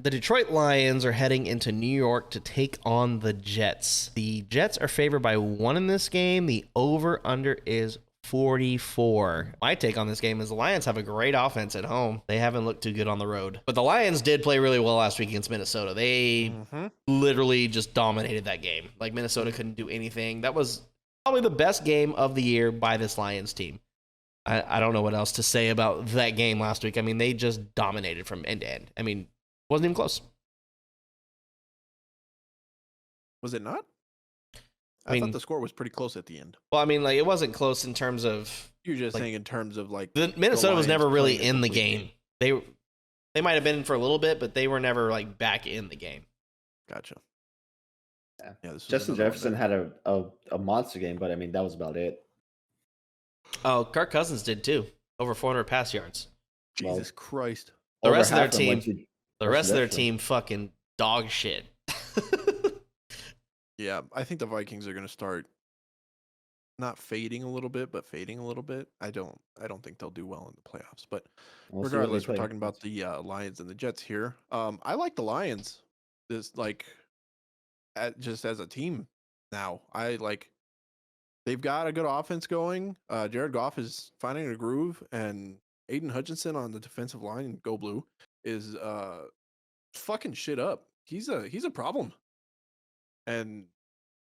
the Detroit Lions are heading into New York to take on the Jets. The Jets are favored by 1 in this game. The over-under is 44. My take on this game is the Lions have a great offense at home. They haven't looked too good on the road. But the Lions did play really well last week against Minnesota. They literally just dominated that game. Like, Minnesota couldn't do anything. That was probably the best game of the year by this Lions team. I don't know what else to say about that game last week. I mean, they just dominated from end to end. I mean, wasn't even close. Was it not? I mean, thought the score was pretty close at the end. Well, I mean, like, it wasn't close in terms of... You're just saying in terms of, like... Minnesota was never really in the game. They might have been for a little bit, but they were never, like, back in the game. Gotcha. Yeah, Justin Jefferson had a monster game, but, I mean, that was about it. Oh, Kirk Cousins did, too. Over 400 pass yards. Jesus Christ. The rest of their team fucking dog shit. Yeah, I think the Vikings are going to start not fading a little bit, but fading a little bit. I don't think they'll do well in the playoffs. But regardless, we're talking about the Lions and the Jets here. I like the Lions. Just as a team now. They've got a good offense going. Jared Goff is finding a groove, and Aiden Hutchinson on the defensive line, Go Blue, is fucking shit up. He's a problem. And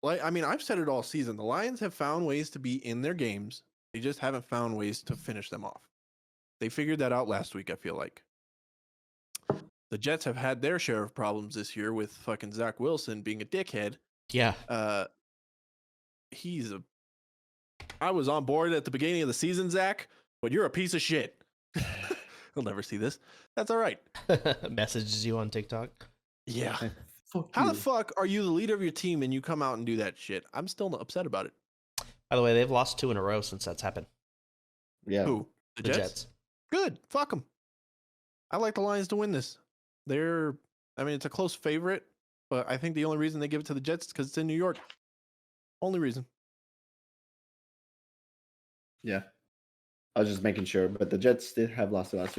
I've said it all season. The Lions have found ways to be in their games. They just haven't found ways to finish them off. They figured that out last week, I feel like. The Jets have had their share of problems this year with fucking Zach Wilson being a dickhead. Yeah. I was on board at the beginning of the season, Zach, but you're a piece of shit. He'll never see this. That's all right. Messages you on TikTok. Yeah. How the fuck are you the leader of your team and you come out and do that shit? I'm still upset about it. By the way, they've lost 2 in a row since that's happened. Yeah. Who? The Jets? Good. Fuck them. I like the Lions to win this. It's a close favorite, but I think the only reason they give it to the Jets is because it's in New York. Only reason. Yeah. I was just making sure, but the Jets did have lost the last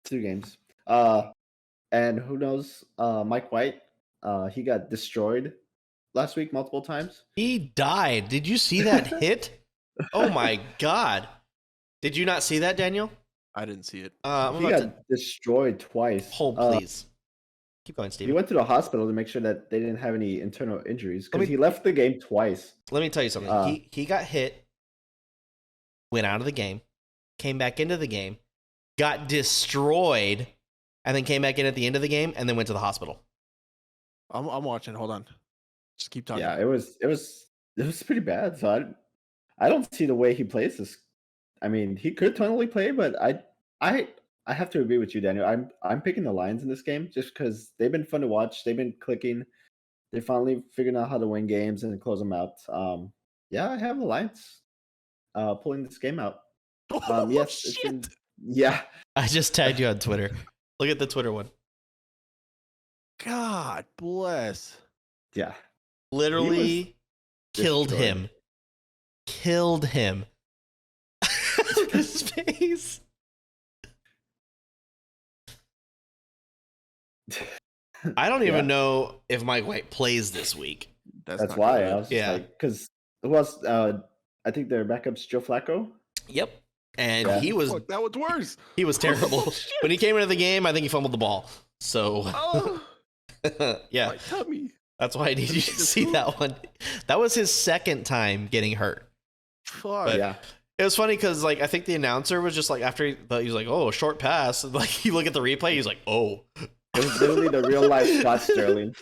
2 games. And who knows? Mike White, he got destroyed last week multiple times. He died. Did you see that hit? Oh my God. Did you not see that, Daniel? I didn't see it. He got destroyed twice. Hold, please. Keep going, Steve. He went to the hospital to make sure that they didn't have any internal injuries because he left the game twice. Let me tell you something. He got hit, went out of the game, came back into the game, got destroyed, and then came back in at the end of the game, and then went to the hospital. I'm watching. Hold on. Just keep talking. Yeah, it was pretty bad. So I don't see the way he plays this. I mean, he could totally play, but I have to agree with you, Daniel. I'm picking the Lions in this game just because they've been fun to watch. They've been clicking. They finally figured out how to win games and close them out. Yeah, I have the Lions pulling this game out. Yes, shit. Yeah. I just tagged you on Twitter. Look at the Twitter one. God bless. Yeah. Literally killed him. Killed him. His face. I don't even know if Mike White plays this week. That's why I was because it was I think their backup's Joe Flacco. Yep. And he was that was worse. He was terrible. When he came into the game, I think he fumbled the ball. So yeah. My tummy. That's why I need you to see that one. That was his second time getting hurt. Fuck. But yeah. It was funny because I think the announcer was just after he was like, "Oh, a short pass." And, you look at the replay, he's like, "Oh." It was literally the real life Scott Sterling.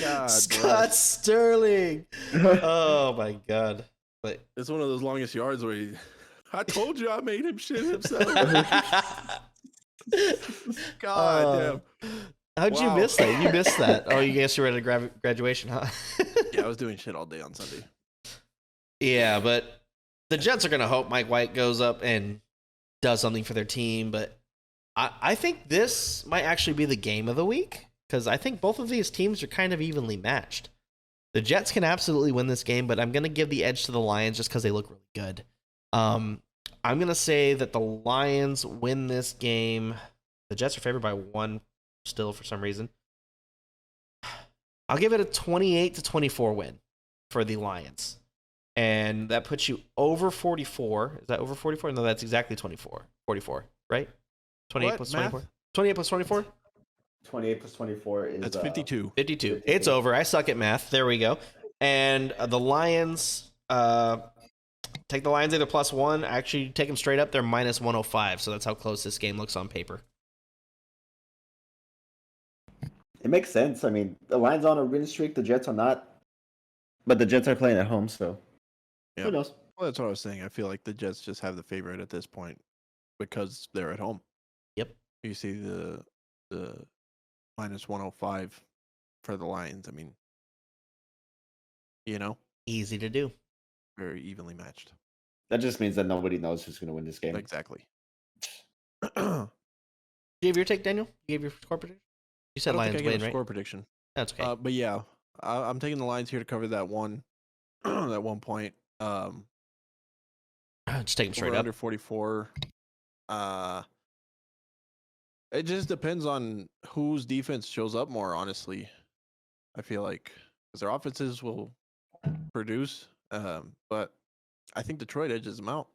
God, Scott Sterling. Oh my God. But it's one of those longest yards where I told you I made him shit himself. God damn. How'd you miss that? You missed that. Oh, you guess you were at a graduation, huh? Yeah, I was doing shit all day on Sunday. Yeah, but the Jets are going to hope Mike White goes up and does something for their team. But I think this might actually be the game of the week because I think both of these teams are kind of evenly matched. The Jets can absolutely win this game, but I'm going to give the edge to the Lions just because they look really good. I'm going to say that the Lions win this game. The Jets are favored by 1. still for some reason. I'll give it a 28-24 win for the Lions. And that puts you over 44. Is that over 44? No, that's exactly 24. 44, right? 28 What? plus Math? 24. 28 plus 24? 28 plus 24 is That's 52. 52. It's over. I suck at math. There we go. And the Lions, take the Lions either +1. Actually, take them straight up. They're minus 105. So that's how close this game looks on paper. It makes sense. I mean, the Lions on a winning streak, the Jets are not. But the Jets are playing at home, so Yeah. who knows? Well, that's what I was saying. I feel like the Jets just have the favorite at this point because they're at home. Yep. You see the minus 105 for the Lions. I mean, Easy to do. very evenly matched. That just means that nobody knows who's going to win this game. Exactly. You gave your take, Daniel? You gave your score prediction? You said Lions win, right? Score prediction. That's okay. But yeah, I'm taking the Lions here to cover that one, that 1 point. Just take them straight Over up. under 44. It just depends on whose defense shows up more. Honestly, I feel like because their offenses will produce, but I think Detroit edges them out.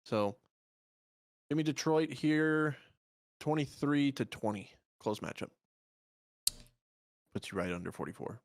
So give me Detroit here, 23-20, close matchup. Puts you right under 44.